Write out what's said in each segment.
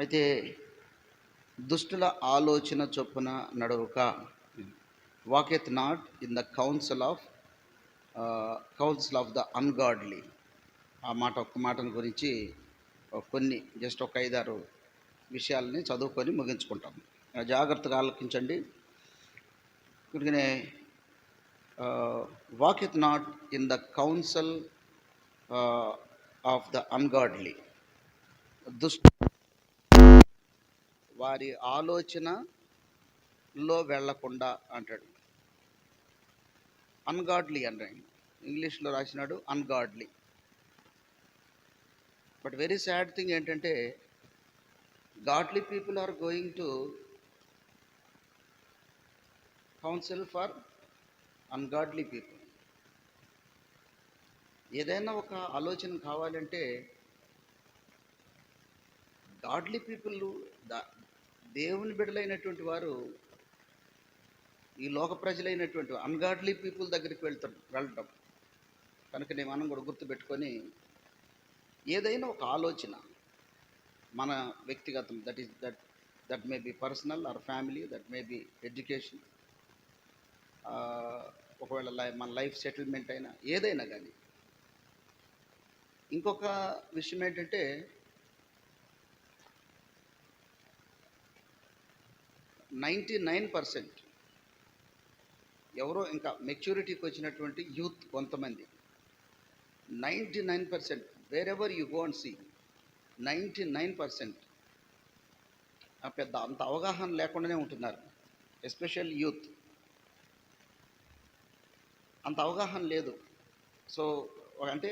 అయితే దుష్టుల ఆలోచన చొప్పున నడవక, walketh not in the counsel of the ungodly. ఒక్క మాటను గురించి కొన్ని జస్ట్ ఒక 5-6 విషయాలని చదువుకొని ముగించుకుంటాం. జాగ్రత్తగా ఆలోచించండి. అందుకనే walketh not in the counsel of the ungodly. వారి ఆలోచనలో వెళ్లకుండా అంటాడు. అన్గాడ్లీ అంటే ఇంగ్లీష్లో రాసినాడు ungodly. But very sad thing ఏంటంటే godly people are going to counsel for ungodly people. ఏదైనా ఒక ఆలోచన కావాలంటే గాడ్లీ పీపుల్, దేవుని బిడ్డలైనటువంటి వారు ఈ లోక ప్రజలైనటువంటి అన్గాడ్లీ పీపుల్ దగ్గరికి వెళ్ళటం కనుక మనం కూడా గుర్తుపెట్టుకొని ఏదైనా ఒక ఆలోచన మన వ్యక్తిగతం, that may be personal or family, that may be education, ఒకవేళ మన లైఫ్ సెటిల్మెంట్ అయినా ఏదైనా కానీ. ఇంకొక విషయం ఏంటంటే 99% ఎవరో ఇంకా మెచ్యూరిటీకి వచ్చినటువంటి యూత్ కొంతమంది 99% wherever you go and see 99% పెద్ద అంత అవగాహన లేకుండానే ఉంటున్నారు. ఎస్పెషల్ యూత్ అంత అవగాహన లేదు. సో అంటే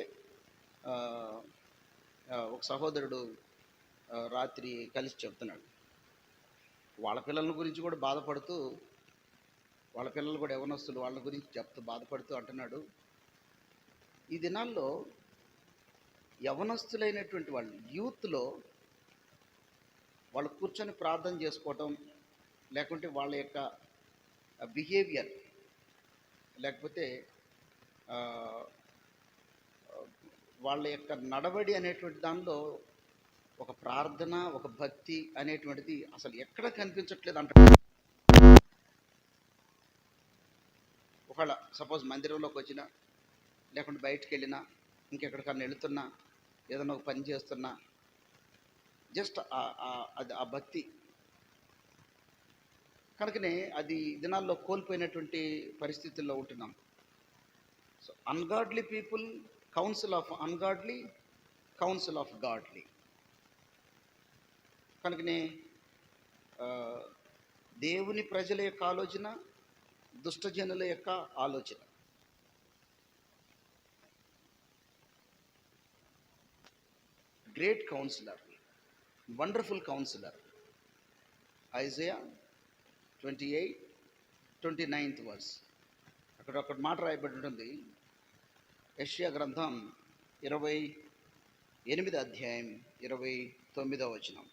ఒక సహోదరుడు రాత్రి కలిసి చెప్తున్నాడు, వాళ్ళ పిల్లల గురించి కూడా బాధపడుతూ, వాళ్ళ పిల్లలు కూడా యవనస్తులు, వాళ్ళ గురించి చెప్తూ బాధపడుతూ అంటున్నాడు, ఈ దినాల్లో యవనస్తులైనటువంటి వాళ్ళు యూత్లో వాళ్ళు కూర్చొని ప్రార్థన చేసుకోవటం, లేకుంటే వాళ్ళ యొక్క బిహేవియర్, లేకపోతే వాళ్ళ యొక్క నడవడి అనేటువంటి దానిలో ఒక ప్రార్థన, ఒక భక్తి అనేటువంటిది అసలు ఎక్కడ కనిపించట్లేదు అంట. ఒకవేళ సపోజ్ మందిరంలోకి వచ్చినా, లేకుంటే బయటికి వెళ్ళినా, ఇంకెక్కడికన్నా వెళుతున్నా, ఏదైనా ఒక పని చేస్తున్నా, జస్ట్ అది ఆ భక్తి కనుకనే అది దినాల్లో కోల్పోయినటువంటి పరిస్థితుల్లో ఉంటున్నాం. So ungodly people, counsel of ungodly, counsel of godly. కనుకనే దేవుని ప్రజల యొక్క ఆలోచన, దుష్టజనుల యొక్క ఆలోచన. Great counsellor, wonderful counsellor, Isaiah 28:29 verse. అక్కడ ఒక మాట రాయబడి ఉంటుంది. యెషయా గ్రంథం 28వ అధ్యాయం 29వ వచనం.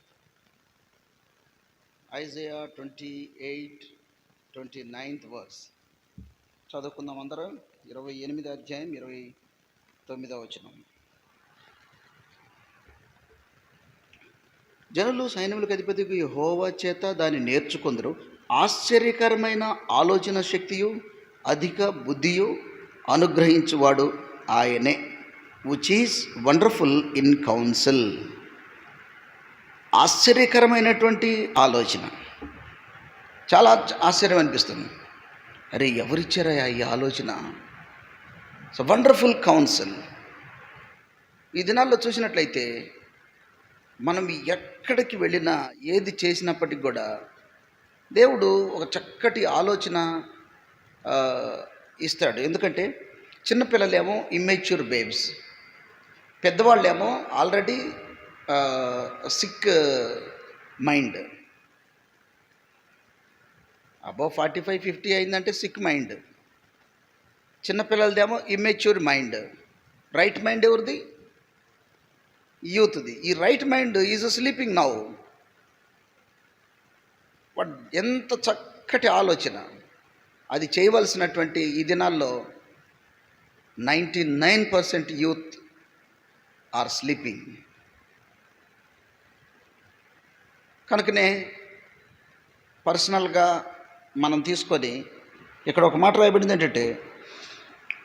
ఐజయా 28:29 వర్స్ చదువుకుందాం అందరం. 28వ అధ్యాయం 29వ వచనం. జనులు సైన్యములకు అధిపతికి యెహోవా చేత దాన్ని నేర్చుకొందరు. ఆశ్చర్యకరమైన ఆలోచన శక్తియు అధిక బుద్ధియు అనుగ్రహించువాడు ఆయనే, which is wonderful in counsel. ఆశ్చర్యకరమైనటువంటి ఆలోచన, చాలా ఆశ్చర్యం అనిపిస్తుంది. అరే ఎవరిచ్చారా ఈ ఆలోచన? So wonderful counsel. ఈ దినాల్లో చూసినట్లయితే మనం ఎక్కడికి వెళ్ళినా, ఏది చేసినప్పటికి కూడా దేవుడు ఒక చక్కటి ఆలోచన ఇస్తాడు. ఎందుకంటే చిన్నపిల్లలేమో ఇమ్మెచ్యూర్ బేబ్స్, పెద్దవాళ్ళేమో ఆల్రెడీ సిక్ మైండ్. అబౌవ్ 45-50 అయిందంటే సిక్ మైండ్. చిన్నపిల్లలదేమో ఇమ్మెచ్యూర్ మైండ్. రైట్ మైండ్ ఎవరిది? యూత్ది. ఈ right mind is sleeping now. But ఎంత చక్కటి ఆలోచన! అది చేయవలసినటువంటి ఈ దినాల్లో 99% యూత్ ఆర్ స్లీపింగ్. కనుకనే పర్సనల్గా మనం తీసుకొని ఇక్కడ ఒక మాట రాయబడింది ఏంటంటే,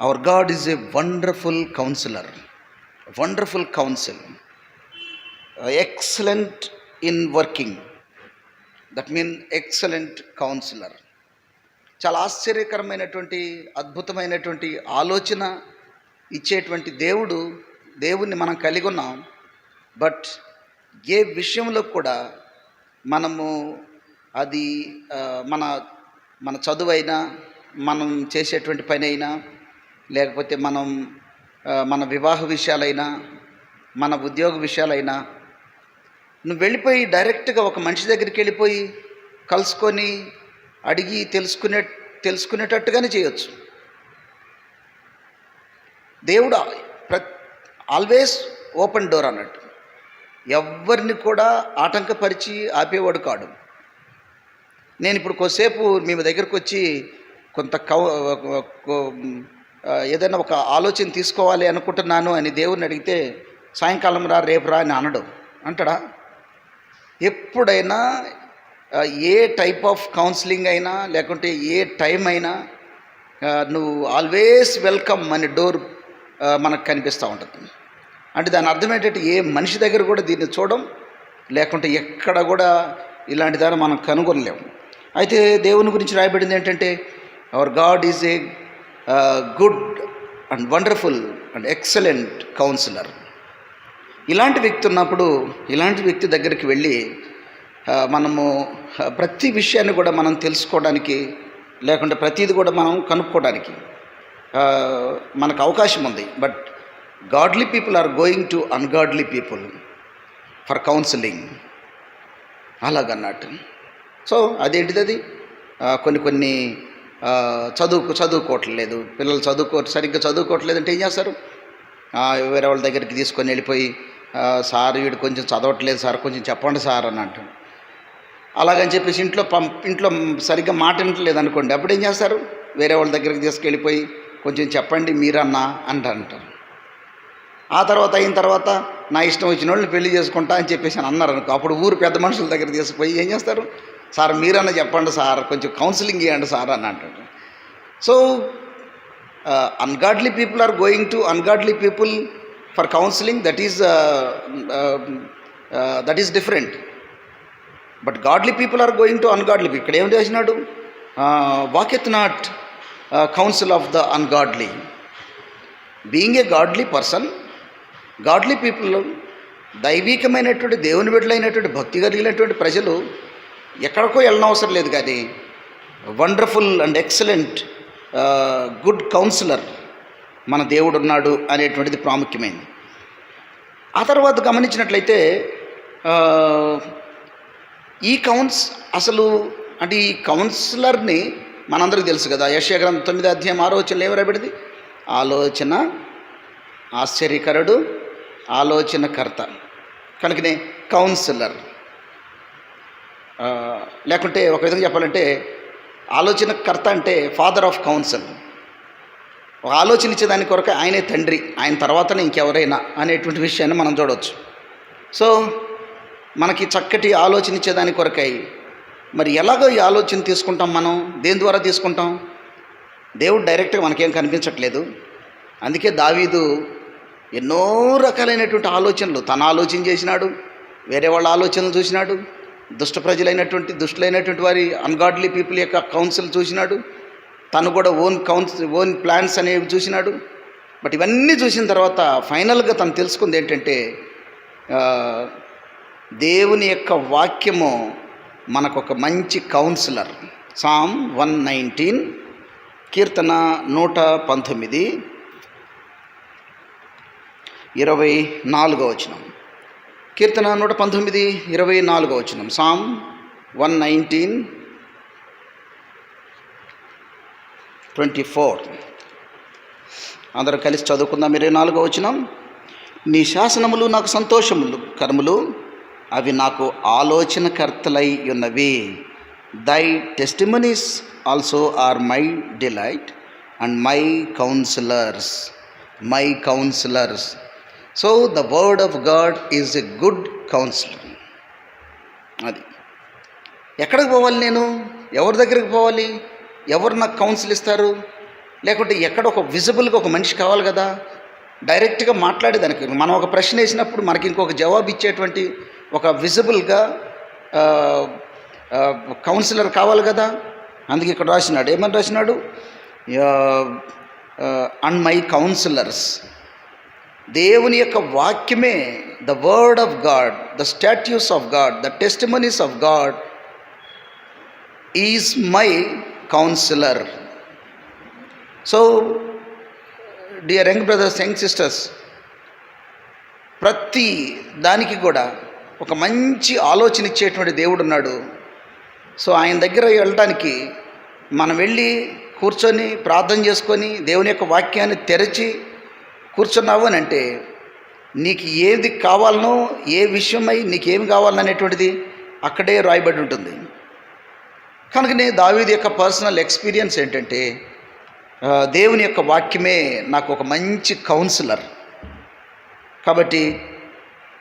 our God is a wonderful counsellor, wonderful counsel, excellent in working, that mean excellent counsellor. చాలా ఆశ్చర్యకరమైనటువంటి అద్భుతమైనటువంటి ఆలోచన ఇచ్చేటువంటి దేవుణ్ణి మనం కలిగి ఉన్నాం. బట్ ఏ విషయంలో కూడా మనము అది మన చదువైనా, మనం చేసేటువంటి పని అయినా, లేకపోతే మన వివాహ విషయాలైనా, మన ఉద్యోగ విషయాలైనా, నువ్వు వెళ్ళిపోయి డైరెక్ట్గా ఒక మనిషి దగ్గరికి వెళ్ళిపోయి కలుసుకొని అడిగి తెలుసుకునేటట్టుగానే చేయొచ్చు. దేవుడు ఆల్వేస్ ఓపెన్ డోర్ అన్నట్టు, ఎవరిని కూడా ఆటంకపరిచి ఆపేవాడు కాడు. నేను ఇప్పుడు కొద్దిసేపు మీ దగ్గరకు వచ్చి కొంత ఏదైనా ఒక ఆలోచన తీసుకోవాలి అనుకుంటున్నాను అని దేవుడిని అడిగితే సాయంకాలం రా, రేపు రా అని అనడు. అంటాడా? ఎప్పుడైనా ఏ టైప్ ఆఫ్ కౌన్సిలింగ్ అయినా, లేకుంటే ఏ టైం అయినా, నువ్వు ఆల్వేస్ వెల్కమ్ అనే డోర్ మనకు కనిపిస్తూ ఉంటుంది. అంటే దాని అర్థం ఏంటంటే, ఏ మనిషి దగ్గర కూడా దీన్ని చూడడం, లేకుంటే ఎక్కడ కూడా ఇలాంటి దాన్ని మనం కనుగొనలేము. అయితే దేవుని గురించి రాయబడింది ఏంటంటే, our God is a good and wonderful and excellent counsellor. ఇలాంటి వ్యక్తి ఉన్నప్పుడు, ఇలాంటి వ్యక్తి దగ్గరికి వెళ్ళి మనము ప్రతి విషయాన్ని కూడా మనం తెలుసుకోవడానికి, లేకుంటే ప్రతిది కూడా మనం కనుక్కోవడానికి మనకు అవకాశం ఉంది. But godly people are going to ungodly people for counselling, అలాగన్నట్టు. సో అదేంటిది, అది కొన్ని చదువుకోవట్లేదు పిల్లలు, సరిగ్గా చదువుకోవట్లేదు అంటే ఏం చేస్తారు? వేరే వాళ్ళ దగ్గరికి తీసుకొని వెళ్ళిపోయి, సార్ వీడు కొంచెం చదవట్లేదు సార్, కొంచెం చెప్పండి సార్ అని అంటాడు. అలాగని చెప్పేసి ఇంట్లో సరిగ్గా మాట వినట్లేదు అనుకోండి, అప్పుడు ఏం చేస్తారు? వేరే వాళ్ళ దగ్గరికి తీసుకెళ్ళిపోయి కొంచెం చెప్పండి మీరన్నా అంటారు. ఆ తర్వాత అయిన తర్వాత నా ఇష్టం వచ్చిన వాళ్ళని పెళ్లి చేసుకుంటా అని చెప్పేసి అన్నారు అనుకో, అప్పుడు ఊరు పెద్ద మనుషుల దగ్గర తీసుకుపోయి ఏం చేస్తారు? సార్ మీరన్నా చెప్పండి సార్, కొంచెం కౌన్సిలింగ్ ఇవ్వండి సార్ అని అంటాడు. So ungodly people are going to ungodly people for counselling, that is different. But godly people are going to ungodly. ఇక్కడ ఏం చేసినాడు? Walketh not counsel of the ungodly. Being a godly person, godly people, దైవికమైనటువంటి దేవుని బిడ్డలైనటువంటి భక్తి కలిగినటువంటి ప్రజలు ఎక్కడికో వెళ్ళనవసరం లేదు, కానీ wonderful and excellent good counsellor మన దేవుడు ఉన్నాడు అనేటువంటిది ప్రాముఖ్యమైనది. ఆ తర్వాత గమనించినట్లయితే అసలు అంటే ఈ కౌన్సిలర్ని మనందరికీ తెలుసు కదా. యెషయా గ్రంథం 9వ అధ్యాయం 6వ వచనంలో ఏం రాయబడింది? ఆలోచన ఆశ్చర్యకరుడు, ఆలోచనకర్త. కనుకనే కౌన్సిలర్, లేకుంటే ఒక విధంగా చెప్పాలంటే ఆలోచనకర్త అంటే ఫాదర్ ఆఫ్ కౌన్సిల్. ఒక ఆలోచన ఇచ్చేదాని కొరకు ఆయనే తండ్రి, ఆయన తర్వాతనే ఇంకెవరైనా అనేటువంటి విషయాన్ని మనం చూడవచ్చు. సో మనకి చక్కటి ఆలోచన ఇచ్చేదాని కొరకై మరి ఎలాగో ఈ ఆలోచన తీసుకుంటాం? మనం దేని ద్వారా తీసుకుంటాం? దేవుడు డైరెక్ట్గా మనకేం కనిపించట్లేదు. అందుకే దావీదు ఎన్నో రకాలైనటువంటి ఆలోచనలు తన ఆలోచన చేసినాడు, వేరే వాళ్ళ ఆలోచనలు చూసినాడు, దుష్టులైనటువంటి వారి అన్గాడ్లీ పీపుల్ యొక్క కౌన్సిల్ చూసినాడు, తను కూడా ఓన్ ప్లాన్స్ అనేవి చూసినాడు. బట్ ఇవన్నీ చూసిన తర్వాత ఫైనల్గా తను తెలుసుకుంది ఏంటంటే, దేవుని యొక్క వాక్యము మనకొక మంచి కౌన్సిలర్. సామ్ 119, కీర్తన 119, 24వ వచనం. కీర్తన 119, 24వ వచనం. సామ్ 119, 24. అందరూ కలిసి చదువుకుందాం. 24వ వచనం. నీ శాసనములు నాకు సంతోషములు కర్ములు, అవి నాకు ఆలోచనకర్తలై ఉన్నవి. Thy testimonies also are my delight and my counsellors. So the word of God is a good counsellor. అది ఎక్కడికి పోవాలి నేను? ఎవరి దగ్గరికి పోవాలి? ఎవరు నాకు కౌన్సిల్ ఇస్తారు? లేకుంటే ఎక్కడ ఒక విజిబుల్గా ఒక మనిషి కావాలి కదా, డైరెక్ట్గా మాట్లాడేదానికి. మనం ఒక ప్రశ్న వేసినప్పుడు మనకి ఇంకొక జవాబు ఇచ్చేటువంటి ఒక విజిబుల్గా కౌన్సిలర్ కావాలి కదా. అందుకే ఇక్కడ రాసినాడు, ఏమని రాసినాడు? And my counsellors. దేవుని యొక్క వాక్యమే, the word of God, the statutes of God, the testimonies of God is my counsellor. So dear young brothers, young sisters, ప్రతి దానికి కూడా ఒక మంచి ఆలోచన ఇచ్చేటువంటి దేవుడు ఉన్నాడు. సో ఆయన దగ్గర వెళ్ళడానికి మనం వెళ్ళి కూర్చొని ప్రార్థన చేసుకొని దేవుని యొక్క వాక్యాన్ని తెరచి కూర్చున్నావు అని అంటే నీకు ఏది కావాలనో, ఏ విషయమై నీకేమి కావాలనేటువంటిది అక్కడే రాయబడి ఉంటుంది. కనుకనే దావీదు యొక్క పర్సనల్ ఎక్స్పీరియన్స్ ఏంటంటే, దేవుని యొక్క వాక్యమే నాకు ఒక మంచి కౌన్సిలర్. కాబట్టి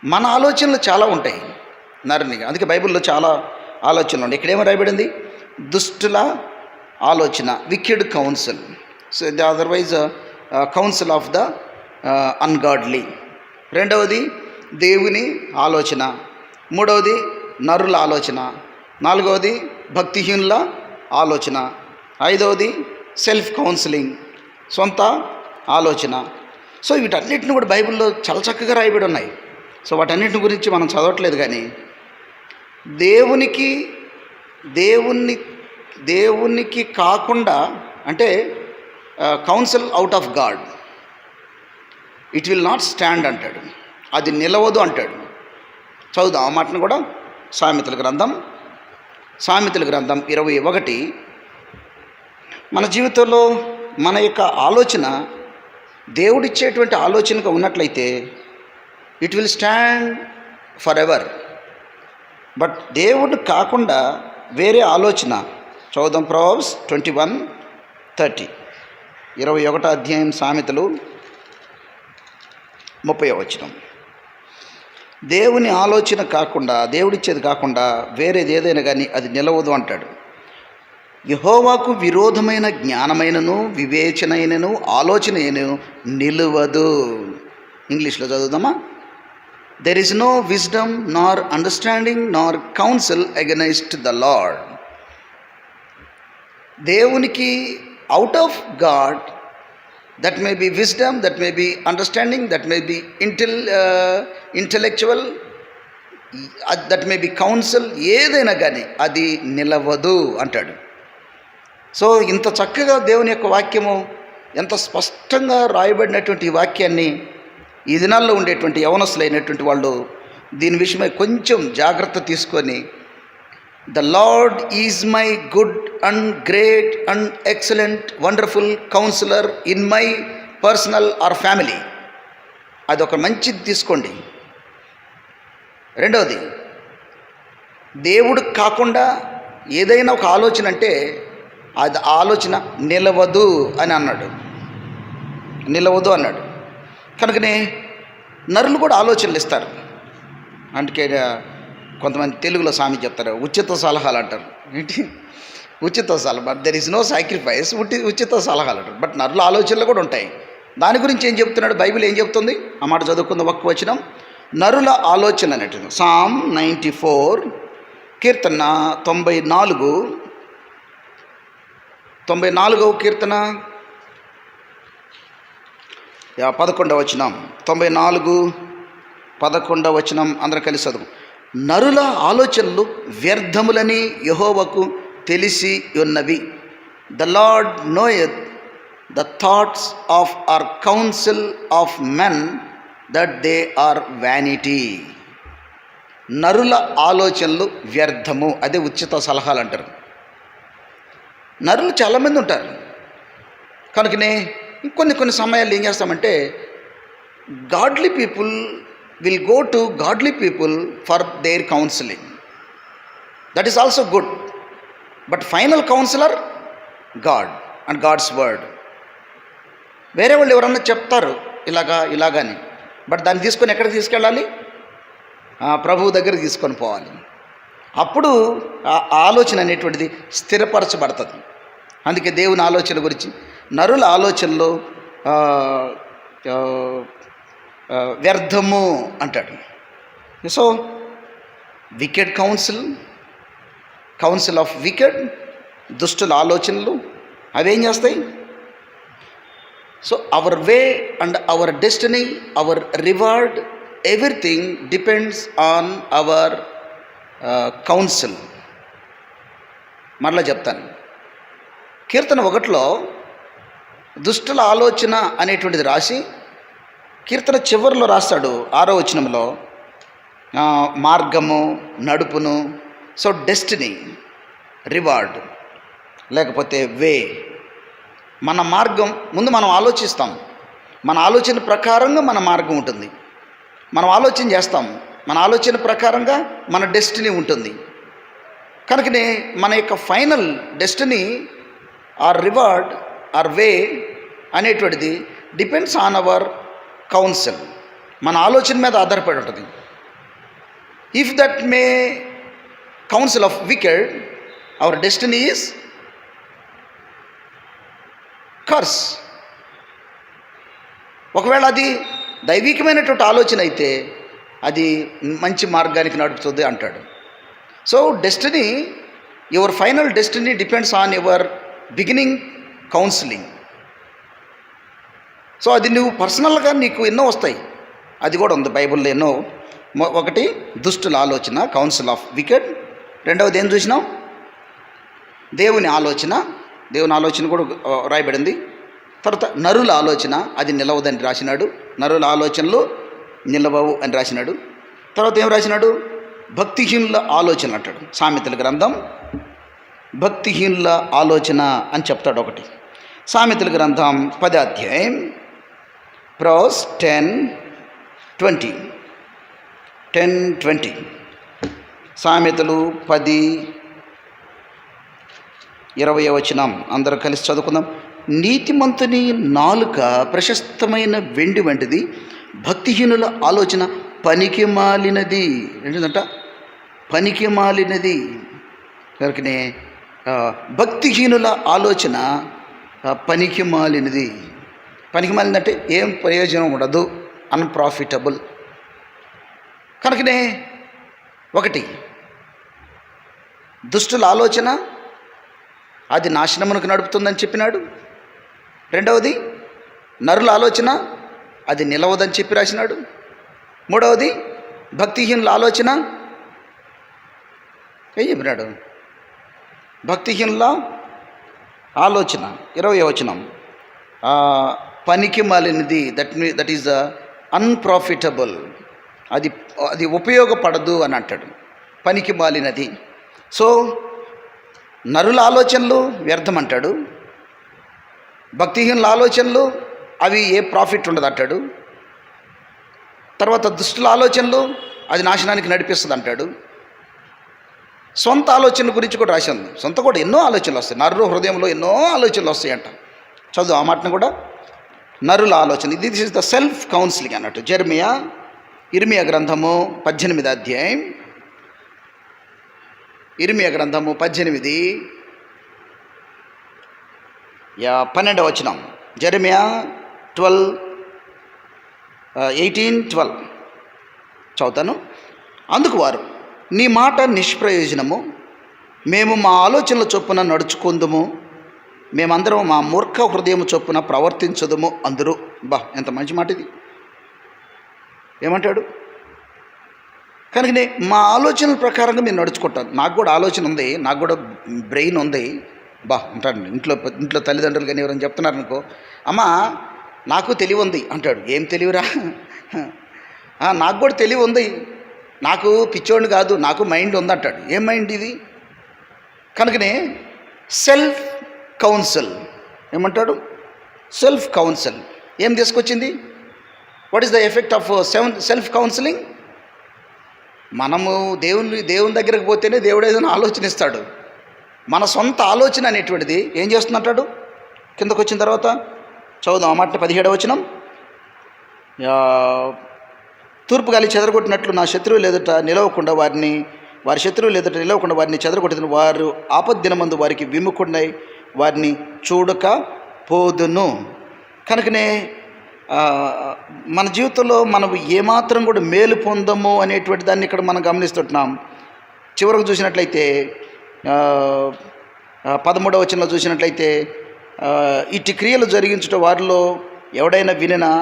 మన ఆలోచనలు చాలా ఉంటాయి నరునిగా. అందుకే బైబిల్లో చాలా ఆలోచనలు ఉంటాయి. ఇక్కడేమో రాయబడింది? దుష్టుల ఆలోచన, wicked council. So the otherwise council of the ungodly. రెండవది దేవుని ఆలోచన. మూడవది నరుల ఆలోచన. నాలుగవది భక్తిహీనుల ఆలోచన. ఐదవది సెల్ఫ్ కౌన్సిలింగ్, సొంత ఆలోచన. సో వీటన్నిటిని కూడా బైబిల్లో చాలా చక్కగా రాయబడి ఉన్నాయి. సో వాటన్నిటిని గురించి మనం చదవట్లేదు. కానీ దేవునికి కాకుండా అంటే council out of God it will not stand అంటాడు, అది నిలవదు అంటాడు. చదువుదాం ఆ మాటను కూడా. సామెతల గ్రంథం 21. మన జీవితంలో మన యొక్క ఆలోచన దేవుడిచ్చేటువంటి ఆలోచనగా ఉన్నట్లయితే it will stand for ever. But దేవుడు కాకుండా వేరే ఆలోచన. చదువుదాం ప్రొవర్బ్స్ 21:30. 21వ అధ్యాయం సామెతలు 30వ వచనం. దేవుని ఆలోచన కాకుండా, దేవుడిచ్చేది కాకుండా వేరేది ఏదైనా కానీ అది నిలవదు అంటాడు. యెహోవాకు విరోధమైన జ్ఞానమైనను వివేచనైనను ఆలోచనైనను నిలువదు. ఇంగ్లీష్లో చదువుదామా? There is no wisdom Nar understanding Nar council against the lord. దేవునికి out of God, that may B wisdom, that may B understanding, that may B intellectual, that may B council, ఏదైనా కానీ అది నిలవదు అంటాడు. సో ఇంత చక్కగా దేవుని యొక్క వాక్యము, ఎంత స్పష్టంగా రాయబడినటువంటి ఈ వాక్యాన్ని ఈ దినాల్లో ఉండేటువంటి యవనస్తులైనటువంటి వాళ్ళు దీని విషయమై కొంచెం జాగ్రత్త తీసుకొని, the lord is my good and great and excellent wonderful councillor in my personal or family, అదొక మంచిది తీసుకోండి. రెండవది, దేవుడు కాకుండా ఏదైనా ఒక ఆలోచన అంటే అది ఆలోచన నిలవదు అని అన్నాడు, నిలవదు అన్నాడు. కనుకనే నరులు కూడా ఆలోచనలు ఇస్తారు. అందుకే కొంతమంది తెలుగులో సామెత చెప్తారు, ఉచిత సలహాలు అంటారు. ఏంటి ఉచిత సలహా? But there is no sacrifice, ఉచిత సలహాలు అంటారు. బట్ నరుల ఆలోచనలు కూడా ఉంటాయి. దాని గురించి ఏం చెప్తున్నాడు బైబిల్? ఏం చెప్తుంది? ఆ మాట చదువుకుందాం. ఒక్క వచనం, నరుల ఆలోచన అనేటిది. సామ్ 94, కీర్తన 94వ కీర్తన 11వ వచనం. 94:11 వచనం అందరూ కలిసి చదువు. నరుల ఆలోచనలు వ్యర్థములని యెహోవాకు తెలిసి ఉన్నవి. The Lord knoweth the thoughts of our counsel of men that they are vanity. నరుల ఆలోచనలు వ్యర్థము, అదే ఉచిత సలహాలు అంటారు. నరులు చాలామంది ఉంటారు. కనుకనే కొన్ని సమయాల్లో ఏం చేస్తామంటే, godly people will go to godly people for their counselling. That is also good. But final counsellor God and God's word. వేరే వాళ్ళు ఎవరన్నా చెప్తారు ఇలాగని, బట్ దాన్ని తీసుకొని ఎక్కడికి తీసుకెళ్ళాలి? ప్రభువు దగ్గరికి తీసుకొని పోవాలి. అప్పుడు ఆ ఆలోచన అనేటువంటిది స్థిరపరచబడుతుంది. అందుకే దేవుని ఆలోచన గురించి నరుల ఆలోచనలో ఆ, ఆ, వ్యర్థము అంటాడు. So wicked counsel of wicked, దుష్టుల ఆలోచనలు అవేం చేస్తాయి? So our way and our destiny, our reward, everything depends on our counsel. మరలా చెప్తాను. కీర్తన 1లో దుష్టుల ఆలోచన అనేటువంటిది రాసి కీర్తన చివరిలో రాస్తాడు 6వ వచనంలో మార్గము, నడుపును. సో డెస్టినీ, రివార్డ్, లేకపోతే వే. మన మార్గం ముందు మనం ఆలోచిస్తాం, మన ఆలోచన ప్రకారంగా మన మార్గం ఉంటుంది. మనం ఆలోచన చేస్తాం, మన ఆలోచన ప్రకారంగా మన డెస్టినీ ఉంటుంది. కనుకనే మన యొక్క final destiny or reward or way అనేటువంటిది డిపెండ్స్ ఆన్ అవర్ కౌన్సిల్, మన ఆలోచన మీద ఆధారపడి ఉంటుంది. If that may council of wicked, hour destiny is curse. ఒకవేళ అది దైవికమైనటువంటి ఆలోచన అయితే అది మంచి మార్గానికి నడుపుతుంది అంటాడు. So destiny, your final destiny depends on your beginning counselling. So అది నువ్వు పర్సనల్గా నీకు ఎన్నో వస్తాయి, అది కూడా ఉంది బైబిల్లో ఎన్నో. ఒకటి దుష్టుల ఆలోచన, కౌన్సిల్ ఆఫ్ వికెడ్. రెండవది ఏం చూసినాం? దేవుని ఆలోచన కూడా రాయబడింది. తర్వాత నరుల ఆలోచన, అది నిలవదని రాసినాడు. నరుల ఆలోచనలు నిలవవు అని రాసినాడు. తర్వాత ఏం రాసినాడు? భక్తిహీనుల ఆలోచన అంటాడు. సామెతల గ్రంథం భక్తిహీనుల ఆలోచన అని చెప్తాడు ఒకటి. సామెతల గ్రంథం 10వ అధ్యాయం Proverbs 10:20 సామెతలు 10:20 వచనం అందరూ కలిసి చదువుకుందాం. నీతిమంతుని నాలుక ప్రశస్తమైన వెండి వంటిది, భక్తిహీనుల ఆలోచన పనికి మాలినది. ఏంటంట? పనికి మాలినది. కనుకనే భక్తిహీనుల ఆలోచన పనికి మాలినది. పనికి మాలిందంటే ఏం ప్రయోజనం ఉండదు, అన్ప్రాఫిటబుల్. కనుకనే ఒకటి దుష్టుల ఆలోచన, అది నాశనమునకు నడుపుతుందని చెప్పినాడు. రెండవది నరుల ఆలోచన, అది నిలవదని చెప్పి రాసినాడు. మూడవది భక్తిహీనుల ఆలోచన, ఏం చెప్పినాడు? భక్తిహీనుల ఆలోచన 20వ వచనం పనికి మాలినది, దట్ ఈస్ అన్ప్రాఫిటబుల్. అది ఉపయోగపడదు అని అంటాడు, పనికి మాలినది. సో నరుల ఆలోచనలు వ్యర్థం అంటాడు, భక్తిహీనుల ఆలోచనలు అవి ఏ ప్రాఫిట్ ఉండదు అంటాడు. తర్వాత దుష్టుల ఆలోచనలు అది నాశనానికి నడిపిస్తుంది అంటాడు. సొంత ఆలోచనల గురించి కూడా రాసి ఉంది. సొంత కూడా ఎన్నో ఆలోచనలు వస్తాయి, నరుల హృదయంలో ఎన్నో ఆలోచనలు వస్తాయి అంట. చదువు ఆ మాటను కూడా. నరుల ఆలోచన, this is the self counselling అన్నట్టు. ఇర్మియా గ్రంథము 18వ అధ్యాయం, ఇర్మియా గ్రంథము 18:12 వచనం. జెరమియా 18:12 చదువుతాను. అందుకు వారు, నీ మాట నిష్ప్రయోజనము, మేము మా ఆలోచనల చొప్పున నడుచుకుందుము, మేమందరం మా మూర్ఖ హృదయం చొప్పున ప్రవర్తించదుము అందరూ. ఎంత మంచి మాట ఇది. ఏమంటాడు? కనుక మా ఆలోచనల ప్రకారంగా మీరు నడుచుకుంటాను. నాకు కూడా ఆలోచన ఉంది, నాకు కూడా బ్రెయిన్ ఉంది. అంటాడు. ఇంట్లో తల్లిదండ్రులు కానీ ఎవరైనా చెప్తున్నారు అనుకో, అమ్మా నాకు తెలివి ఉంది అంటాడు. ఏం తెలివిరా? నాకు కూడా తెలివి ఉంది, నాకు పిచ్చోడిని కాదు, నాకు మైండ్ ఉంది అంటాడు. ఏం మైండ్ ఇది? కనుకనే సెల్ఫ్ కౌన్సిల్ ఏమంటాడు? సెల్ఫ్ కౌన్సిల్ ఏం తీసుకొచ్చింది? What is the effect of self counselling? మనము దేవుని దగ్గరకు పోతేనే దేవుడు ఏదైనా ఆలోచన ఇస్తాడు. మన సొంత ఆలోచన అనేటువంటిది ఏం చేస్తుందంటాడు? కిందకు వచ్చిన తర్వాత చదువుదాం అన్నమాట. 17వ వచనం. తూర్పు గాలి చెదరగొట్టినట్లు నా శత్రువులు ఎదుట నిలవకుండా వారిని వారి శత్రువులు ఎదుట నిలవకుండా వారిని చెదరగొట్టుదును. వారు ఆపద్దినమందు వారికి విముఖుడై వారిని చూడక పోదును. కనుకనే మన జీవితంలో మనం ఏమాత్రం కూడా మేలు పొందము అనేటువంటి దాన్ని ఇక్కడ మనం గమనిస్తుంటున్నాం. చివరకు చూసినట్లయితే 13వ వచనంలో చూసినట్లయితే ఇట్టి క్రియలు జరిగించుట వారిలో ఎవడైనా వినినా,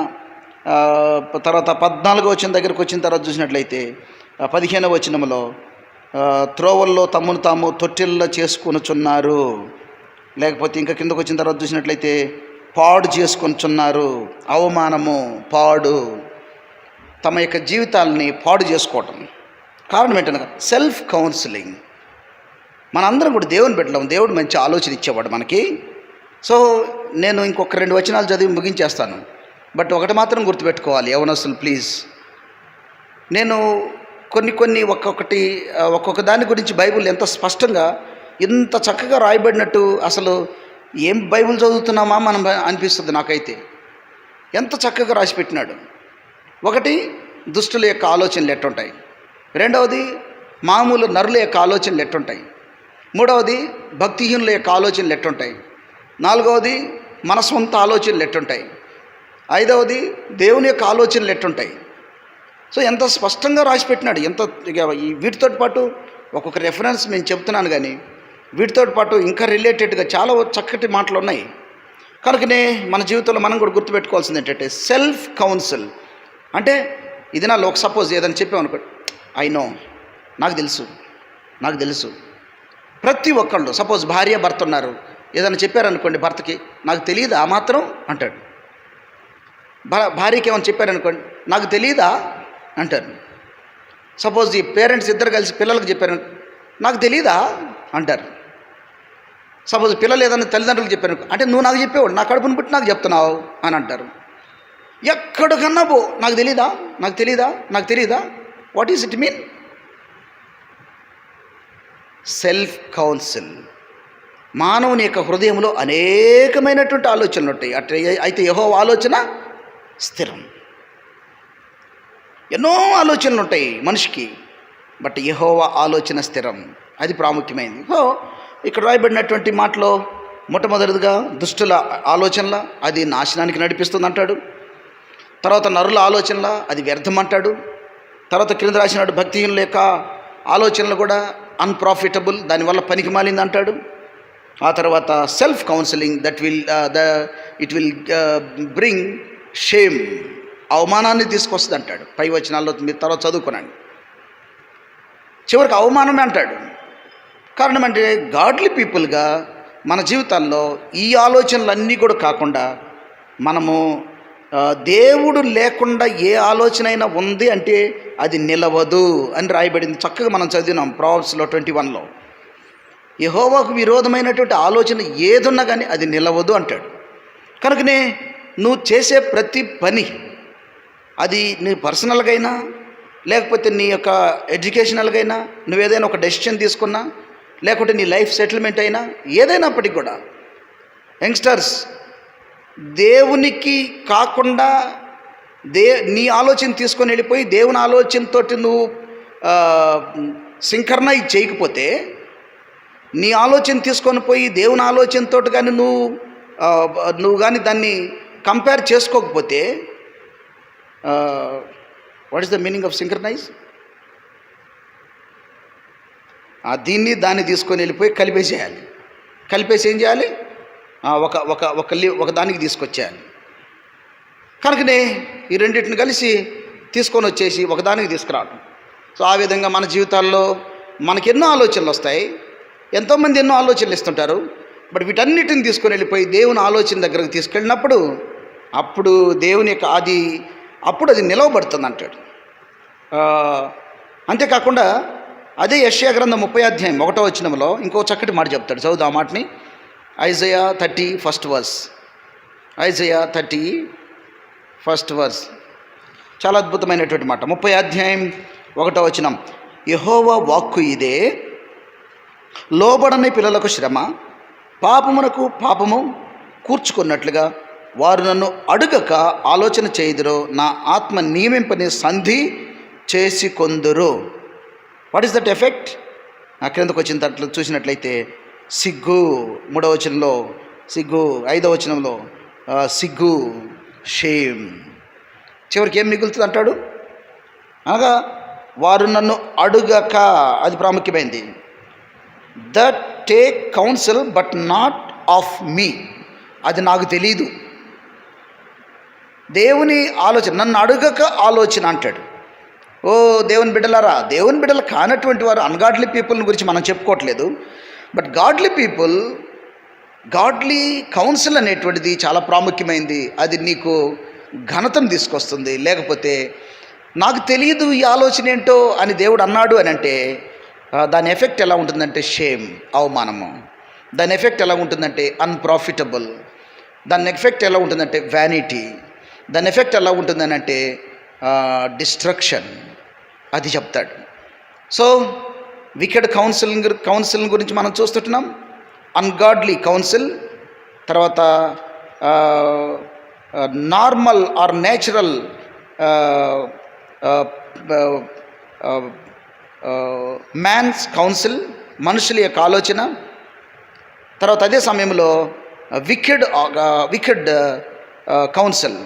తర్వాత 14వ వచనం దగ్గరకు వచ్చిన తర్వాత చూసినట్లయితే 15వ వచనంలో త్రోవల్లో తమ్మును తాము తొట్టిల్లో చేసుకొనుచున్నారు. లేకపోతే ఇంకా కిందకు వచ్చిన తర్వాత చూసినట్లయితే పాడు చేసుకొనుచున్నారు. అవమానము, పాడు, తమ యొక్క జీవితాలని పాడు చేసుకోవటం. కారణం ఏంటనగా సెల్ఫ్ కౌన్సిలింగ్. మనందరం కూడా దేవుని బిడ్డలం. దేవుడు మంచి ఆలోచన ఇచ్చేవాడు మనకి. సో నేను ఇంకొక 2 వచనాలు చదివి ముగించేస్తాను. బట్ ఒకటి మాత్రం గుర్తుపెట్టుకోవాలి యవనస్తులు, ప్లీజ్. నేను కొన్ని ఒక్కొక్క దాని గురించి బైబిల్ ఎంత స్పష్టంగా, ఇంత చక్కగా రాయబడినట్టు అసలు ఏం బైబిల్ చదువుతున్నామా మనం అనిపిస్తుంది నాకైతే. ఎంత చక్కగా రాసిపెట్టినాడు. ఒకటి, దుష్టుల యొక్క ఆలోచనలు ఎట్టుంటాయి. రెండవది, మామూలు నరుల యొక్క ఆలోచనలు ఎట్టుంటాయి. మూడవది, భక్తిహీనుల యొక్క ఆలోచనలు ఎట్టుంటాయి. నాలుగవది, మన సొంత ఆలోచనలు ఎట్టుంటాయి. ఐదవది, దేవుని యొక్క ఆలోచనలు ఎట్టుంటాయి. సో ఎంత స్పష్టంగా రాసిపెట్టినాడు. వీటితో పాటు ఒక్కొక్క రెఫరెన్స్ నేను చెప్తున్నాను, కానీ వీటితో పాటు ఇంకా రిలేటెడ్గా చాలా చక్కటి మాటలు ఉన్నాయి. కనుకనే మన జీవితంలో మనం కూడా గుర్తుపెట్టుకోవాల్సింది ఏంటంటే సెల్ఫ్ కౌన్సిల్. అంటే ఇది నాలో ఒక సపోజ్ ఏదైనా చెప్పామనుకో, ఐ నో, నాకు తెలుసు. ప్రతి ఒక్కళ్ళు, సపోజ్ భార్య భర్త ఉన్నారు, ఏదైనా చెప్పారనుకోండి భర్తకి, నాకు తెలియదా ఆ మాత్రం అంటాడు. భార్యకి ఏమైనా చెప్పారనుకోండి, నాకు తెలియదా అంటారు. సపోజ్ ఈ పేరెంట్స్ ఇద్దరు కలిసి పిల్లలకు చెప్పారు, నాకు తెలియదా అంటారు. సపోజ్ పిల్లలు ఏదైనా తల్లిదండ్రులకు చెప్పారు, అంటే నువ్వు నాకు చెప్పేవాడు, నా కడుపుని పుట్టి నాకు చెప్తున్నావు అని అంటారు. ఎక్కడికన్నా పో, నాకు తెలీదా. What is it mean? Self council. మానవుని యొక్క హృదయంలో అనేకమైనటువంటి ఆలోచనలు ఉంటాయి. అయితే యెహోవా ఆలోచన స్థిరం. ఎన్నో ఆలోచనలు ఉంటాయి మనిషికి, బట్ యెహోవా ఆలోచన స్థిరం. అది ప్రాముఖ్యమైనది. సో ఇక్కడ రాయబడినటువంటి మాటలో మొట్టమొదటిగా దుష్టుల ఆలోచనల అది నాశనానికి నడిపిస్తుంది అంటాడు. తర్వాత నరుల ఆలోచనల అది వ్యర్థం అంటాడు. తర్వాత క్రింద రాసినాడు భక్తిహీనుల యొక్క ఆలోచనలు కూడా అన్ప్రాఫిటబుల్, దానివల్ల పనికి మాలింది అంటాడు. ఆ తర్వాత self counselling it will bring shame, అవమానాన్ని తీసుకొస్తుంది అంటాడు. పై వచనాల్లో మీరు తర్వాత చదువుకున్నాను. చివరికి అవమానమే అంటాడు. కారణం అంటే గాడ్లీ పీపుల్గా మన జీవితాల్లో ఈ ఆలోచనలన్నీ కూడా కాకుండా మనము దేవుడు లేకుండా ఏ ఆలోచన అయినా ఉంది అంటే అది నిలవదు అని రాయబడింది. చక్కగా మనం చదివినాం ప్రావర్బ్స్లో 21లో. యెహోవాకు విరోధమైనటువంటి ఆలోచన ఏదున్నా కానీ అది నిలవదు అంటాడు. కనుకనే నువ్వు చేసే ప్రతి పని, అది నీ పర్సనల్గా అయినా లేకపోతే నీ యొక్క ఎడ్యుకేషనల్గా అయినా, నువ్వేదైనా ఒక డెసిషన్ తీసుకున్నా, లేకుంటే నీ లైఫ్ సెటిల్మెంట్ అయినా, ఏదైనప్పటికీ కూడా యంగ్స్టర్స్, దేవునికి కాకుండా నీ ఆలోచన తీసుకొని వెళ్ళిపోయి దేవుని ఆలోచనతో నువ్వు సింకర్నైజ్ చేయకపోతే, నీ ఆలోచన తీసుకొని పోయి దేవుని ఆలోచనతో కానీ నువ్వు కానీ దాన్ని కంపేర్ చేసుకోకపోతే, what is the meaning of synchronise? దాన్ని తీసుకొని వెళ్ళిపోయి కలిపేసేయాలి. కలిపేసి ఏం చేయాలి? ఒక దానికి తీసుకొచ్చేయాలి. కనుకనే ఈ రెండింటిని కలిసి తీసుకొని వచ్చేసి ఒకదానికి తీసుకురావడం. సో ఆ విధంగా మన జీవితాల్లో మనకి ఎన్నో ఆలోచనలు వస్తాయి. ఎంతోమంది ఎన్నో ఆలోచనలు ఇస్తుంటారు. బట్ వీటన్నిటిని తీసుకొని వెళ్ళిపోయి దేవుని ఆలోచన దగ్గరకు తీసుకెళ్ళినప్పుడు అప్పుడు దేవుని యొక్క అప్పుడు అది నిలవబడుతుంది అంటాడు. అంతేకాకుండా అదే యెషయా గ్రంథం 30వ అధ్యాయం 1వ వచనంలో ఇంకో చక్కటి మాట చెప్తాడు. చదువు ఆ మాటని. Isaiah 30 first verse. Isaiah 30 first verse. చాలా అద్భుతమైనటువంటి మాట. 30వ అధ్యాయం 1వ వచనం. యెహోవా వాక్కు ఇదే, లోబడని పిల్లలకు శ్రమ, పాపమునకు పాపము కూర్చుకున్నట్లుగా వారు నన్ను అడుగక ఆలోచన చేయుదురో, నా ఆత్మ నియమింపని సంధి చేసి కొందురు. What is that effect? క్రిందకు వచ్చిన దాంట్లో చూసినట్లయితే సిగ్గు 3వ వచనంలో, సిగ్గు 5వ వచనంలో సిగ్గు, షేమ్. చివరికి ఏం మిగులుతుంది అంటాడు? అనగా వారు నన్ను అడుగక, అది ప్రాముఖ్యమైనది. That take counsel but not of me, అది నాకు తెలీదు. దేవుని ఆలోచన, నన్ను అడుగక ఆలోచన అంటాడు. ఓ దేవుని బిడ్డలారా, దేవుని బిడ్డలు కానటువంటి వారు, అన్గాడ్లీ పీపుల్ని గురించి మనం చెప్పుకోవట్లేదు. But godly people, godly counsel అనేటువంటిది చాలా ప్రాముఖ్యమైనది. అది నీకు ఘనతను తీసుకొస్తుంది. లేకపోతే నాకు తెలియదు ఈ ఆలోచన ఏంటో అని దేవుడు అన్నాడు అని అంటే దాని ఎఫెక్ట్ ఎలా ఉంటుందంటే షేమ్, అవమానము. దాని ఎఫెక్ట్ ఎలా ఉంటుందంటే అన్ప్రాఫిటబుల్. దాని ఎఫెక్ట్ ఎలా ఉంటుందంటే వ్యానిటీ. దాని ఎఫెక్ట్ ఎలా ఉంటుందని అంటే డిస్ట్రక్షన్. అది చెప్తాడు. సో వికెడ్ కౌన్సిల్ గురించి మనం చూస్తుంటున్నాం. అన్గాడ్లీ కౌన్సిల్, తర్వాత normal or natural man's counsel, మనుషుల యొక్క ఆలోచన. తర్వాత అదే సమయంలో వికెడ్ కౌన్సిల్,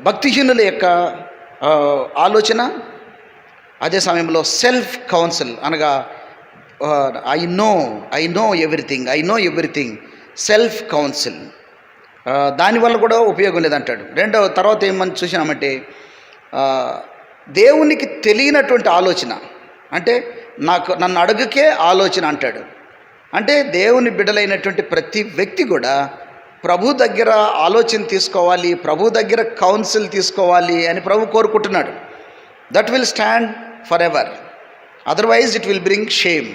భక్తిహీనుల యొక్క ఆలోచన. అదే సమయంలో సెల్ఫ్ కౌన్సిల్, అనగా I know everything, self council. దానివల్ల కూడా ఉపయోగం లేదంటాడు. తర్వాత ఏమని చూసినామంటే దేవునికి తెలియనటువంటి ఆలోచన, అంటే నన్ను అడుగుకే ఆలోచన అంటాడు. అంటే దేవుని బిడ్డలైనటువంటి ప్రతి వ్యక్తి కూడా ప్రభు దగ్గర ఆలోచన తీసుకోవాలి, ప్రభు దగ్గర కౌన్సిల్ తీసుకోవాలి అని ప్రభు కోరుకుంటున్నాడు. That will stand for ever, otherwise it will bring shame.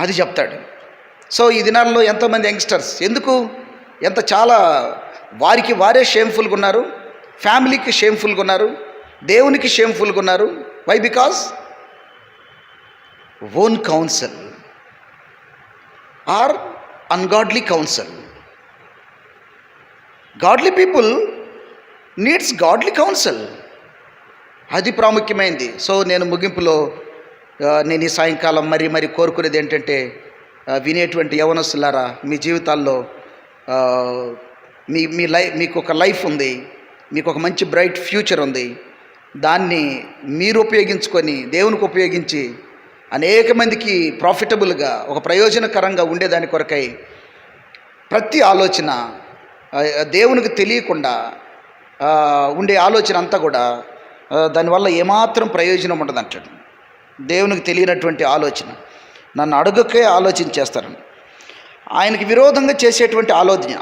అది చెప్తాడు. సో ఈ దినాల్లో ఎంతోమంది యంగ్స్టర్స్ చాలా వారికి వారే షేమ్ఫుల్గా ఉన్నారు, ఫ్యామిలీకి షేమ్ఫుల్గా ఉన్నారు, దేవునికి షేమ్ఫుల్గా ఉన్నారు. Why? Because own counsel or ungodly counsel. Godly people needs godly counsel, అది ప్రాముఖ్యమైనది. సో నేను ముగింపులో నేను ఈ సాయంకాలం మరి కోరుకునేది ఏంటంటే, వినేటువంటి యవనస్తులారా, మీ జీవితాల్లో మీకు ఒక లైఫ్ ఉంది, మీకు ఒక మంచి బ్రైట్ ఫ్యూచర్ ఉంది. దాన్ని మీరు ఉపయోగించుకొని, దేవునికి ఉపయోగించి అనేక మందికి ప్రాఫిటబుల్గా, ఒక ప్రయోజనకరంగా ఉండేదాని కొరకై ప్రతి ఆలోచన దేవునికి తెలియకుండా ఉండే ఆలోచన అంతా కూడా దానివల్ల ఏమాత్రం ప్రయోజనం ఉండదు అంటాడు. దేవునికి తెలియనటువంటి ఆలోచన, నన్ను అడుగకే ఆలోచన చేస్తారని, ఆయనకి విరోధంగా చేసేటువంటి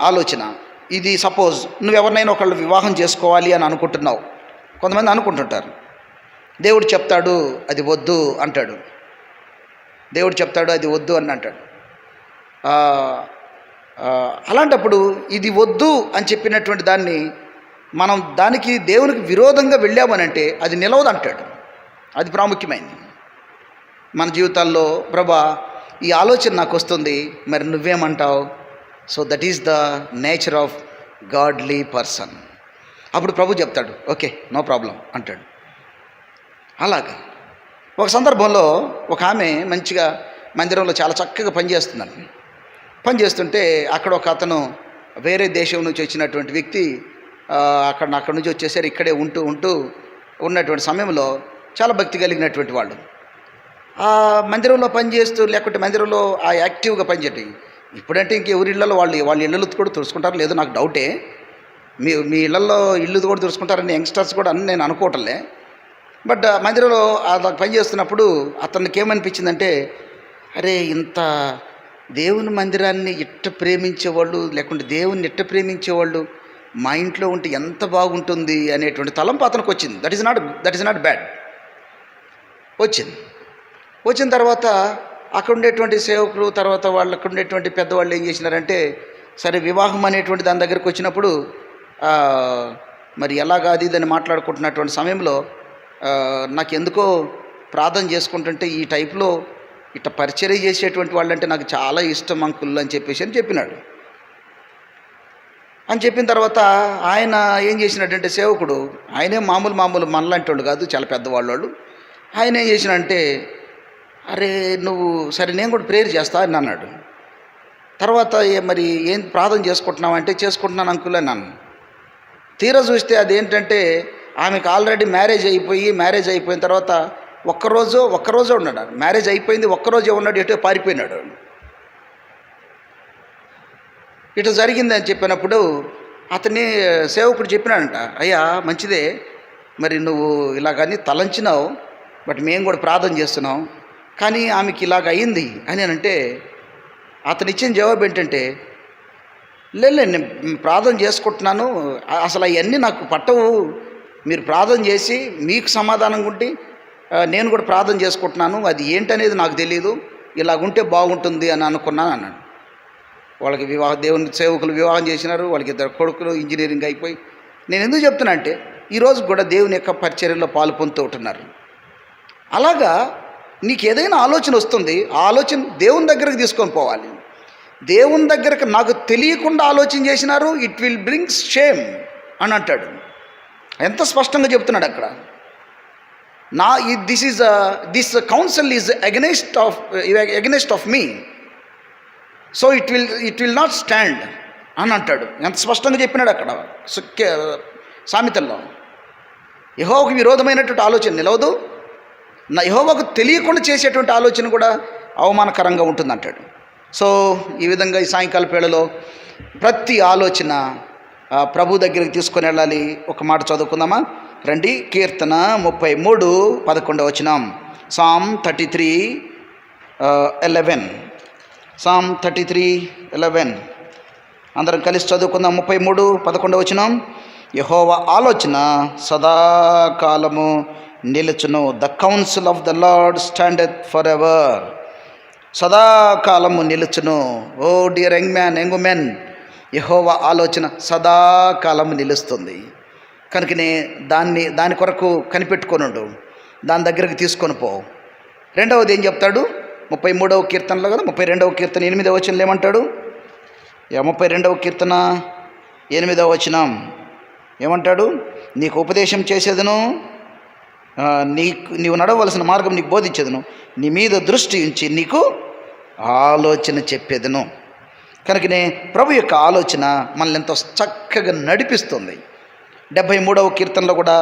ఆలోచన ఇది. సపోజ్ నువ్వు ఎవరినైనా ఒకళ్ళు వివాహం చేసుకోవాలి అని అనుకుంటున్నావు. కొంతమంది అనుకుంటుంటారు, దేవుడు చెప్తాడు అది వద్దు అంటాడు, దేవుడు చెప్తాడు అది వద్దు అని అంటాడు. అలాంటప్పుడు ఇది వద్దు అని చెప్పినటువంటి దాన్ని మనం దానికి దేవునికి విరోధంగా వెళ్ళామనంటే అది నిలవదు అంటాడు. అది ప్రాముఖ్యమైనది మన జీవితాల్లో. ప్రభా, ఈ ఆలోచన నాకు వస్తుంది, మరి నువ్వేమంటావు? So that is the nature of godly person. అప్పుడు ప్రభు చెప్తాడు, ఓకే, నో ప్రాబ్లం అంటాడు. అలాగా ఒక సందర్భంలో ఒక ఆమె మంచిగా మందిరంలో చాలా చక్కగా పనిచేస్తుంటే అక్కడ ఒక అతను వేరే దేశం నుంచి వచ్చినటువంటి వ్యక్తి అక్కడ నుంచి వచ్చేసరి ఇక్కడే ఉంటూ ఉన్నటువంటి సమయంలో చాలా భక్తి కలిగినటువంటి వాళ్ళు ఆ మందిరంలో పనిచేస్తూ, లేకుంటే మందిరంలో ఆ యాక్టివ్గా పనిచేయటం. ఇప్పుడంటే ఇంక ఎవరి ఇళ్లలో వాళ్ళ ఇళ్ళు కూడా తుడుచుకుంటారు, లేదో నాకు డౌటే. మీ ఇళ్లలో ఇల్లు కూడా తుడుచుకుంటారని యంగ్స్టర్స్ కూడా అని నేను అనుకోవటంలే. బట్ మందిరంలో అలా పనిచేస్తున్నప్పుడు అతనికి ఏమనిపించిందంటే, అరే, ఇంత దేవుని మందిరాన్ని ఇట్ట ప్రేమించేవాళ్ళు, లేకుంటే దేవుని ఇట్ట ప్రేమించేవాళ్ళు మా ఇంట్లో ఉంటే ఎంత బాగుంటుంది అనేటువంటి తలంపు అతనికి వచ్చింది. That is not bad. వచ్చిన తర్వాత అక్కడ ఉండేటువంటి సేవకులు, తర్వాత అక్కడ ఉండేటువంటి పెద్దవాళ్ళు ఏం చేసినారంటే, సరే వివాహం అనేటువంటి దాని దగ్గరికి వచ్చినప్పుడు మరి ఎలాగా అది ఇదని మాట్లాడుకుంటున్నటువంటి సమయంలో నాకు ఎందుకో ప్రార్థన చేసుకుంటుంటే ఈ టైప్లో ఇట్లా పరిచర్య చేసేటువంటి వాళ్ళంటే నాకు చాలా ఇష్టం అంకుల్ అని చెప్పినాడు. అని చెప్పిన తర్వాత ఆయన ఏం చేసినట్టంటే సేవకుడు, ఆయనే మామూలు మనలాంటి వాళ్ళు కాదు, చాలా పెద్దవాళ్ళు. ఆయన ఏం చేసినంటే, అరే నువ్వు సరే నేను కూడా ప్రేయర్ చేస్తా అని అన్నాడు. తర్వాత మరి ఏం ప్రార్థన చేసుకుంటున్నావు అంటే, చేసుకుంటున్నాను అంకుల్ అని అన్నాను. తీరా చూస్తే అదేంటంటే ఆమెకు ఆల్రెడీ మ్యారేజ్ అయిపోయిన తర్వాత ఒక్కరోజు ఉన్నాడు. మ్యారేజ్ అయిపోయింది, ఒక్కరోజే ఉన్నాడు, ఎటో పారిపోయినాడు. ఇటు జరిగింది అని చెప్పినప్పుడు అతన్ని సేవకుడు చెప్పినాడంట, అయ్యా మంచిదే, మరి నువ్వు ఇలాగని తలంచినావు, బట్ మేము కూడా ప్రార్థన చేస్తున్నాం, కానీ ఆమెకి ఇలాగ అయింది అని అంటే అతను ఇచ్చిన జవాబు ఏంటంటే, లేదు నేను ప్రార్థన చేసుకుంటున్నాను, అసలు అవన్నీ నాకు పట్టవు, మీరు ప్రార్థన చేసి మీకు సమాధానంగా ఉంటే నేను కూడా ప్రార్థన చేసుకుంటున్నాను, అది ఏంటనేది నాకు తెలియదు, ఇలాగుంటే బాగుంటుంది అని అనుకున్నాను అన్నాడు. వాళ్ళకి దేవుని సేవకులు వివాహం చేసినారు, వాళ్ళకి 2 కొడుకులు ఇంజనీరింగ్ అయిపోయి. నేను ఎందుకు చెప్తున్నా అంటే ఈరోజు కూడా దేవుని యొక్క పరిచర్యలో పాలు పొందుతూ ఉంటున్నారు. అలాగా నీకు ఏదైనా ఆలోచన వస్తుంది, ఆ ఆలోచన దేవుని దగ్గరకు తీసుకొని పోవాలి. దేవుని దగ్గరకు నాకు తెలియకుండా ఆలోచన చేసినారు, ఇట్ విల్ బ్రింగ్స్ షేమ్ అని అంటాడు. ఎంత స్పష్టంగా చెప్తున్నాడు అక్కడ. This council is against of me, so it will not stand అని అంటాడు. ఎంత స్పష్టంగా చెప్పినాడు అక్కడ సామెతల్లో. యెహోవాకు విరోధమైనటువంటి ఆలోచన నిలవదు, యెహోవాకు తెలియకుండా చేసేటువంటి ఆలోచన కూడా అవమానకరంగా ఉంటుంది అంటాడు. సో ఈ విధంగా ఈ సాయంకాల వేళలో ప్రతి ఆలోచన ప్రభు దగ్గరికి తీసుకొని వెళ్ళాలి. ఒక మాట చదువుకుందామా రండి. కీర్తన 33:11. సామ్ 33:11. సామ్ 33:11 అందరం కలిసి చదువుకుందాం. 33:11. యెహోవా ఆలోచన సదాకాలము నిలుచును. The counsel of the Lord standeth for ever. సదాకాలము నిలుచును. O dear young men, Jehovah ఆలోచన సదాకాలము నిలుస్తుంది. కనుకనే దాని కొరకు కనిపెట్టుకొనుండు, దాని దగ్గరికి తీసుకొని పో. రెండవది ఏం చెప్తాడు? 33వ కీర్తనలో కదా, 32వ కీర్తన 8వ వచనంలో ఏమంటాడు? 32వ కీర్తన 8వ వచనం ఏమంటాడు? నీకు ఉపదేశం చేసేదను, నీవు నడవలసిన మార్గం నీకు బోధించేదను, నీ మీద దృష్టి ఉంచి నీకు ఆలోచన చెప్పేదను. కనుకనే ప్రభు యొక్క ఆలోచన మనల్ని ఎంతో చక్కగా నడిపిస్తుంది. 73వ కీర్తనలో కూడా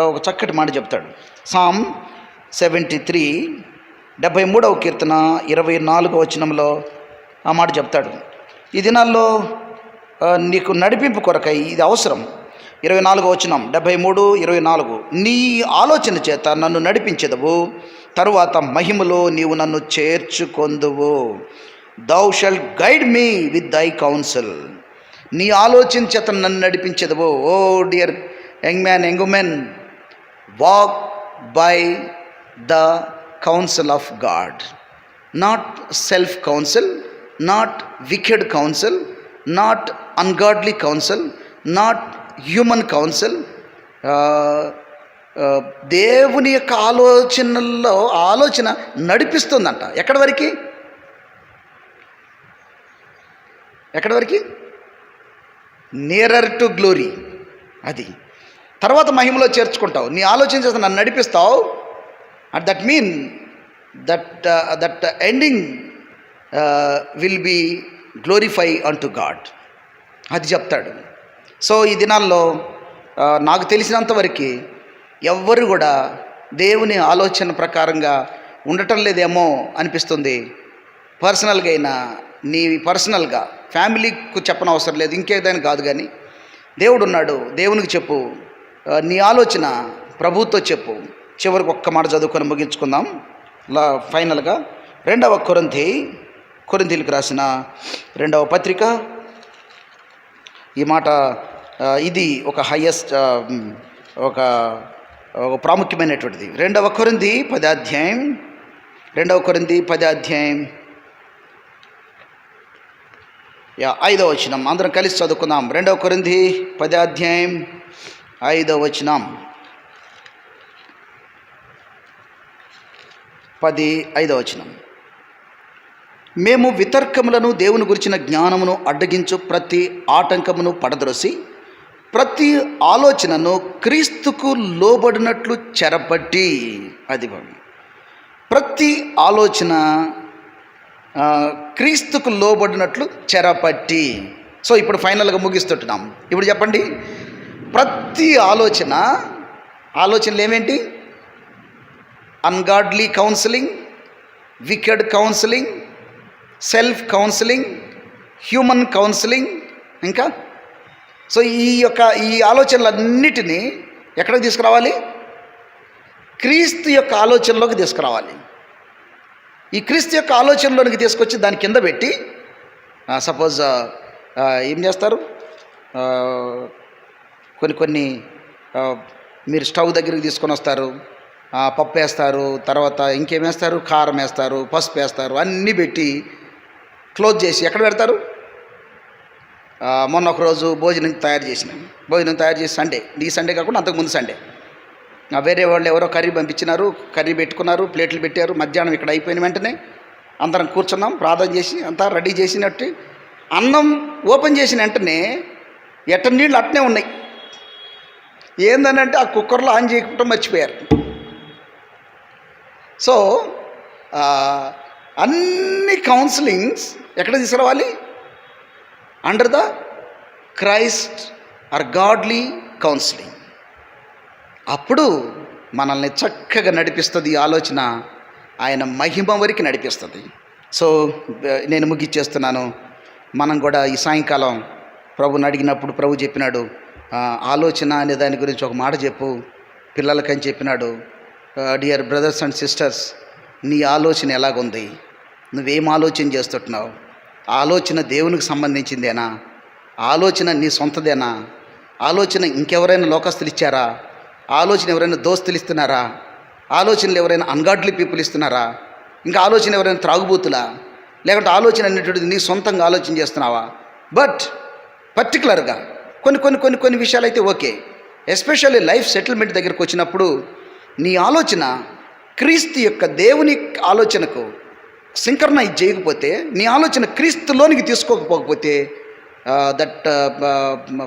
ఒక చక్కటి మాట చెప్తాడు. సామ్ 73 73వ కీర్తన 24వ వచనంలో ఆ మాట చెప్తాడు. ఈ దినాల్లో నీకు నడిపింపు కొరకై ఇది అవసరం. 24వ వచనం 73:24. నీ ఆలోచన చేత నన్ను నడిపించెదవు, తరువాత మహిమలో నీవు నన్ను చేర్చుకొందువు. Thou shalt guide me with thy counsel. నీ ఆలోచన చేత నన్ను నడిపించెదవు. O dear young men, walk by the counsel of God, not self counsel, not wicked counsel, not ungodly counsel, not human counsel. దేవుని యొక్క ఆలోచన నడిపిస్తుందంట. ఎక్కడి వరకు? Nearer to glory. అది తర్వాత మహిమలో చేర్చుకుంటావు. నీ ఆలోచన చేస్తే నన్ను నడిపిస్తావు. And that mean that ending will be glorify unto God. అది చెప్తాడు. సో ఈ దినాల్లో నాకు తెలిసినంతవరకు ఎవ్వరు కూడా దేవుని ఆలోచన ప్రకారంగా ఉండటం లేదేమో అనిపిస్తుంది. పర్సనల్గా అయినా నీ పర్సనల్గా ఫ్యామిలీకి చెప్పనవసరం లేదు, ఇంకేదైనా కాదు, కానీ దేవుడు ఉన్నాడు, దేవునికి చెప్పు. నీ ఆలోచన ప్రభువుతో చెప్పు. చివరికి ఒక్క మాట చదువుకొని ముగించుకుందాం. ఫైనల్గా 2వ కొరింథీయులకు రాసిన 2వ పత్రిక. ఈ మాట ఇది ఒక హైయెస్ట్ ఒక ప్రాముఖ్యమైనటువంటిది. 2వ కొరింథీ 10వ అధ్యాయం 5వ వచనం అందరం కలిసి చదువుకుందాం. 2వ కొరింథీ 10వ అధ్యాయం 5వ వచనం. 5వ వచనం. మేము వితర్కములను దేవుని గురించిన జ్ఞానమును అడ్డగించు ప్రతి ఆటంకమును పడద్రోసి ప్రతి ఆలోచనను క్రీస్తుకు లోబడినట్లు చెరపట్టి, అది ప్రతి ఆలోచన క్రీస్తుకు లోబడినట్లు చెరపట్టి. సో ఇప్పుడు ఫైనల్గా ముగిస్తుంటున్నాం. ఇప్పుడు చెప్పండి, ప్రతి ఆలోచనలు ఏమేంటి? Ungodly counselling, wicked counselling, self counselling, human counselling, ఇంకా సో ఈ ఆలోచనలన్నిటినీ ఎక్కడికి తీసుకురావాలి? క్రీస్తు యొక్క ఆలోచనలోకి తీసుకురావాలి. ఈ క్రీస్తు యొక్క ఆలోచనలోనికి తీసుకొచ్చి దాని కింద పెట్టి, సపోజ్ ఏం చేస్తారు, కొన్ని మీరు స్టవ్ దగ్గరికి తీసుకొని వస్తారు, పప్పు వేస్తారు, తర్వాత ఇంకేం వేస్తారు, కారం వేస్తారు, పసుపు వేస్తారు, అన్నీ పెట్టి క్లోజ్ చేసి ఎక్కడ పెడతారు? మొన్న ఒకరోజు భోజనం తయారు చేసి సండే, ఈ సండే కాకుండా అంతకుముందు సండే వేరే వాళ్ళు ఎవరో కర్రీ పంపించినారు, కర్రీ పెట్టుకున్నారు, ప్లేట్లు పెట్టారు. మధ్యాహ్నం ఇక్కడ అయిపోయిన వెంటనే అందరం కూర్చున్నాం, ప్రార్థన చేసి అంతా రెడీ చేసినట్టు అన్నం ఓపెన్ చేసిన వెంటనే నీళ్ళు అట్నే ఉన్నాయి. ఏందనంటే ఆ కుక్కర్లో ఆన్ చేయకుండా మర్చిపోయారు. సో అన్ని కౌన్సిలింగ్స్ ఎక్కడ తీసుకురావాలి? Under the Christ or godly counselling. అప్పుడు మనల్ని చక్కగా నడిపిస్తుంది ఈ ఆలోచన, ఆయన మహిమ వరకు నడిపిస్తుంది. సో నేను ముగిచ్చేస్తున్నాను. మనం కూడా ఈ సాయంకాలం ప్రభుని అడిగినప్పుడు ప్రభు చెప్పినాడు, ఆలోచన అనే దాని గురించి ఒక మాట చెప్పు పిల్లలకని చెప్పినాడు. డియర్ బ్రదర్స్ అండ్ సిస్టర్స్, నీ ఆలోచన ఎలాగుంది? నువ్వేం ఆలోచన చేస్తుంటున్నావు? ఆలోచన దేవునికి సంబంధించిందేనా? ఆలోచన నీ సొంతదేనా? ఆలోచన ఇంకెవరైనా లోకస్తులు ఇచ్చారా? ఆలోచన ఎవరైనా దోస్తులు ఇస్తున్నారా? ఆలోచనలు ఎవరైనా అన్గాడ్లీ పీపుల్ ఇస్తున్నారా? ఇంకా ఆలోచన ఎవరైనా త్రాగుబోతులా? లేకుంటే ఆలోచన అనేటువంటిది నీ సొంతంగా ఆలోచన చేస్తున్నావా? బట్ పర్టికులర్గా కొన్ని విషయాలు అయితే ఓకే. ఎస్పెషల్లీ లైఫ్ సెటిల్మెంట్ దగ్గరకు వచ్చినప్పుడు నీ ఆలోచన క్రీస్తు యొక్క దేవుని ఆలోచనకు సింక్రనైజ్ చేయకపోతే, నీ ఆలోచన క్రీస్తులోనికి తీసుకోకపోతే, దట్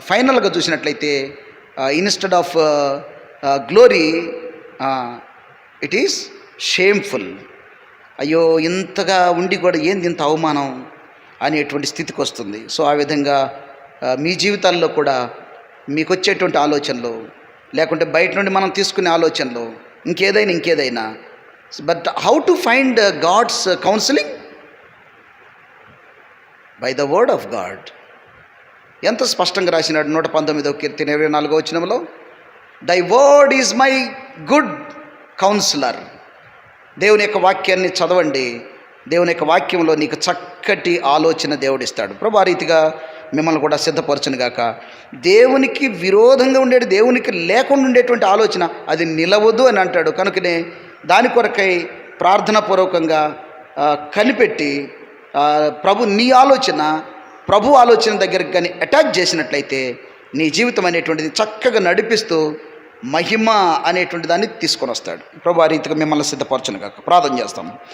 ఫైనల్గా చూసినట్లయితే instead of glory it is shameful. అయ్యో ఇంతగా ఉండి కూడా ఏంది ఇంత అవమానం అనేటువంటి స్థితికి వస్తుంది. సో ఆ విధంగా మీ జీవితాల్లో కూడా మీకు వచ్చేటువంటి ఆలోచనలు, లేకుంటే బయట నుండి మనం తీసుకునే ఆలోచనలు, ఇంకేదైనా but how to find God's counselling? By the word of God. ఎంత స్పష్టంగా రాసినాడు 119వ కీర్తన 24వ వచనంలో, thy word is my good counsellor. దేవుని యొక్క వాక్యాన్ని చదవండి. దేవుని యొక్క వాక్యంలో నీకు చక్కటి ఆలోచన దేవుడిస్తాడు. ప్రభు ఆ రీతిగా మిమ్మల్ని కూడా సిద్ధపరచును గాక. దేవునికి విరోధంగా ఉండేది, దేవునికి లేకుండా ఉండేటువంటి ఆలోచన అది నిలవదు అని అంటాడు. కనుకనే దాని కొరకై ప్రార్థనాపూర్వకంగా కనిపెట్టి నీ ఆలోచన ప్రభు ఆలోచన దగ్గరికి కానీ అటాచ్ చేసినట్లయితే నీ జీవితం అనేటువంటిది చక్కగా నడిపిస్తూ మహిమ అనేటువంటి దాన్ని తీసుకొని వస్తాడు. ప్రభు ఆ రీతిగా మిమ్మల్ని సిద్ధపరచును గాక. ప్రార్థన చేస్తాము.